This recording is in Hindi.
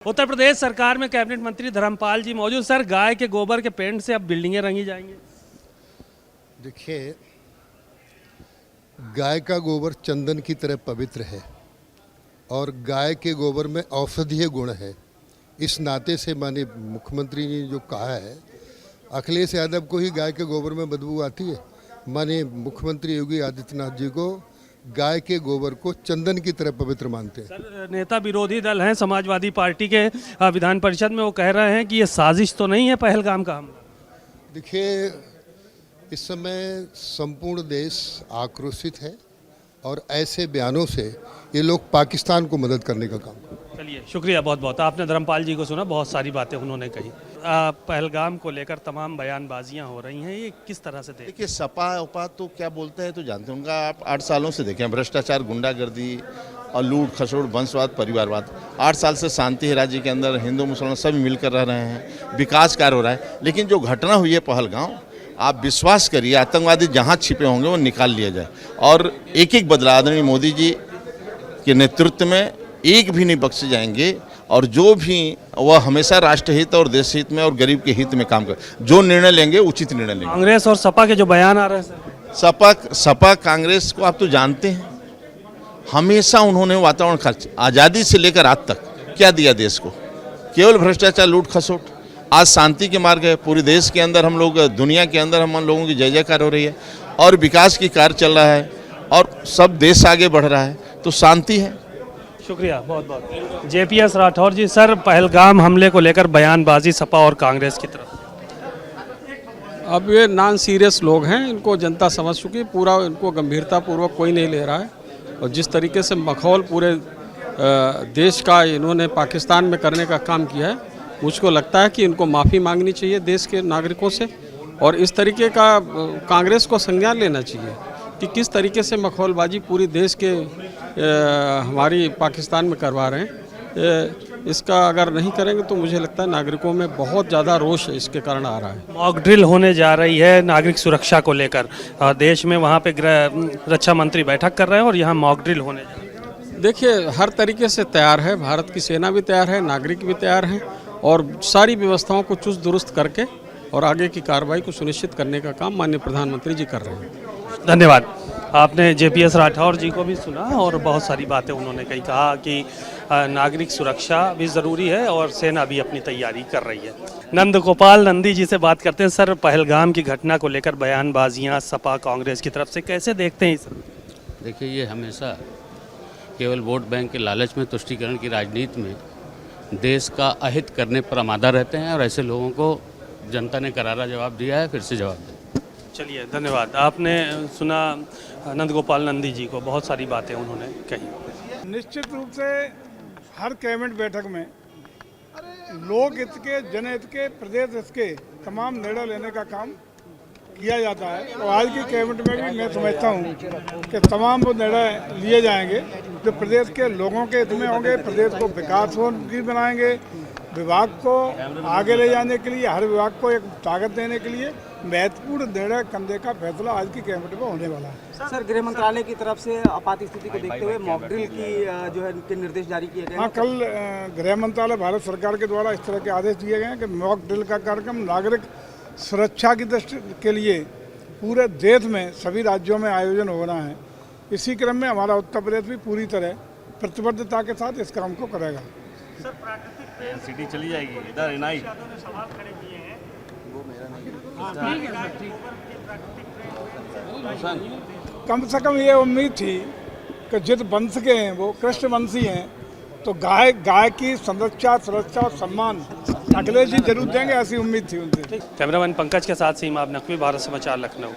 उत्तर प्रदेश सरकार में कैबिनेट मंत्री धर्मपाल जी मौजूद। सर, गाय के गोबर के पेंट से अब बिल्डिंगें रंगी जाएंगी। देखिए, गाय का गोबर चंदन की तरह पवित्र है और गाय के गोबर में औषधीय गुण है। इस नाते से माननीय मुख्यमंत्री ने जो कहा है, अखिलेश यादव को ही गाय के गोबर में बदबू आती है। माननीय मुख्यमंत्री योगी आदित्यनाथ जी को गाय के गोबर को चंदन की तरह पवित्र मानते हैं। सर, नेता विरोधी दल हैं समाजवादी पार्टी के विधान परिषद में, वो कह रहे हैं कि ये साजिश तो नहीं है पहलगाम का हमला। देखिए, इस समय संपूर्ण देश आक्रोशित है और ऐसे बयानों से ये लोग पाकिस्तान को मदद करने का काम करते हैं। चलिए, शुक्रिया बहुत बहुत। आपने धर्मपाल जी को सुना, बहुत सारी बातें उन्होंने कही। पहलगाम को लेकर तमाम बयानबाजियां हो रही हैं, ये किस तरह से देखिए, सपा उपा तो क्या बोलते हैं तो जानते हैं। उनका आप 8 सालों से देखें, भ्रष्टाचार, गुंडागर्दी और लूट खसोट, वंशवाद, परिवारवाद। 8 साल से शांति है राज्य के अंदर, हिंदू मुसलमान सभी मिलकर रह रहे हैं, विकास कार्य हो रहा है। लेकिन जो घटना हुई है पहलगाम, आप विश्वास करिए, आतंकवादी जहाँ छिपे होंगे वो निकाल लिया जाए। और एक एक बदला आदरणीय मोदी जी के नेतृत्व में एक भी नहीं बख्शे जाएंगे। और जो भी वह हमेशा राष्ट्र हित और देश हित में और गरीब के हित में काम कर, जो निर्णय लेंगे उचित निर्णय लेंगे। कांग्रेस और सपा के जो बयान आ रहे हैं सपा कांग्रेस को आप तो जानते हैं, हमेशा उन्होंने वातावरण खर्च, आज़ादी से लेकर आज तक क्या दिया देश को? केवल भ्रष्टाचार, लूट खसोट। आज शांति के मार्ग है, पूरे देश के अंदर हम लोग, दुनिया के अंदर हम लोगों की जय जयकार हो रही है और विकास की कार्य चल रहा है और सब देश आगे बढ़ रहा है, तो शांति है। शुक्रिया बहुत बहुत। जेपीएस राठौर जी, सर, पहलगाम हमले को लेकर बयानबाजी सपा और कांग्रेस की तरफ। अब ये नॉन सीरियस लोग हैं, इनको जनता समझ चुकी है, पूरा इनको गंभीरतापूर्वक कोई नहीं ले रहा है। और जिस तरीके से मखौल पूरे देश का इन्होंने पाकिस्तान में करने का काम किया है, मुझको लगता है कि इनको माफ़ी मांगनी चाहिए देश के नागरिकों से। और इस तरीके का कांग्रेस को संज्ञान लेना चाहिए कि किस तरीके से मखौलबाजी पूरी देश के हमारी पाकिस्तान में करवा रहे हैं। इसका अगर नहीं करेंगे तो मुझे लगता है नागरिकों में बहुत ज़्यादा रोष इसके कारण आ रहा है। मॉक ड्रिल होने जा रही है नागरिक सुरक्षा को लेकर देश में, वहाँ पे रक्षा मंत्री बैठक कर रहे हैं और यहाँ मॉक ड्रिल होने जा रही है। देखिए, हर तरीके से तैयार है, भारत की सेना भी तैयार है, नागरिक भी तैयार हैं और सारी व्यवस्थाओं को चुस्त दुरुस्त करके और आगे की कार्रवाई को सुनिश्चित करने का काम माननीय प्रधानमंत्री जी कर रहे हैं। धन्यवाद। आपने जेपीएस राठौर जी को भी सुना और बहुत सारी बातें उन्होंने कहा कि नागरिक सुरक्षा भी ज़रूरी है और सेना भी अपनी तैयारी कर रही है। नंद गोपाल नंदी जी से बात करते हैं। सर, पहलगाम की घटना को लेकर बयानबाजियां सपा कांग्रेस की तरफ से कैसे देखते हैं? देखिए, ये हमेशा केवल वोट बैंक के लालच में, तुष्टीकरण की राजनीति में देश का अहित करने पर आमादा रहते हैं और ऐसे लोगों को जनता ने करारा जवाब दिया है, फिर से जवाब दें। चलिए, धन्यवाद। आपने सुना नंद गोपाल नंदी जी को, बहुत सारी बातें उन्होंने कही। निश्चित रूप से हर कैबिनेट बैठक में लोक हित के, जनहित के, प्रदेश हित के तमाम निर्णय लेने का काम किया जाता है। तो आज की कैबिनेट में भी मैं समझता हूँ कि तमाम वो निर्णय लिए जाएंगे जो प्रदेश के लोगों के हित में होंगे, प्रदेश को विकासोन्मुखी बनाएंगे, विभाग को आगे ले जाने के लिए, हर विभाग को एक ताकत देने के लिए महत्वपूर्ण निर्णय करने का फैसला आज की कैबिनेट में होने वाला है। सर, गृह मंत्रालय की तरफ से आपात स्थिति को देखते हुए मॉक ड्रिल की जो है के निर्देश जारी किए गए। हाँ, कल गृह मंत्रालय भारत सरकार के द्वारा इस तरह के आदेश दिए गए हैं कि मॉक ड्रिल का कार्यक्रम नागरिक सुरक्षा की दृष्टि के लिए पूरे देश में सभी राज्यों में आयोजन होना है। इसी क्रम में हमारा उत्तर प्रदेश भी पूरी तरह प्रतिबद्धता के साथ इस काम को करेगा। सिटी चली जाएगी इधर इनाई। कम से कम ये उम्मीद थी कि जिस वंश के हैं वो कृष्ण वंशी हैं, तो गाय की संरक्षा, सुरक्षा और सम्मान अखिलेश जी जरूर देंगे, ऐसी उम्मीद थी उनसे। कैमरामैन पंकज के साथ सीमा नकवी, भारत समाचार, लखनऊ।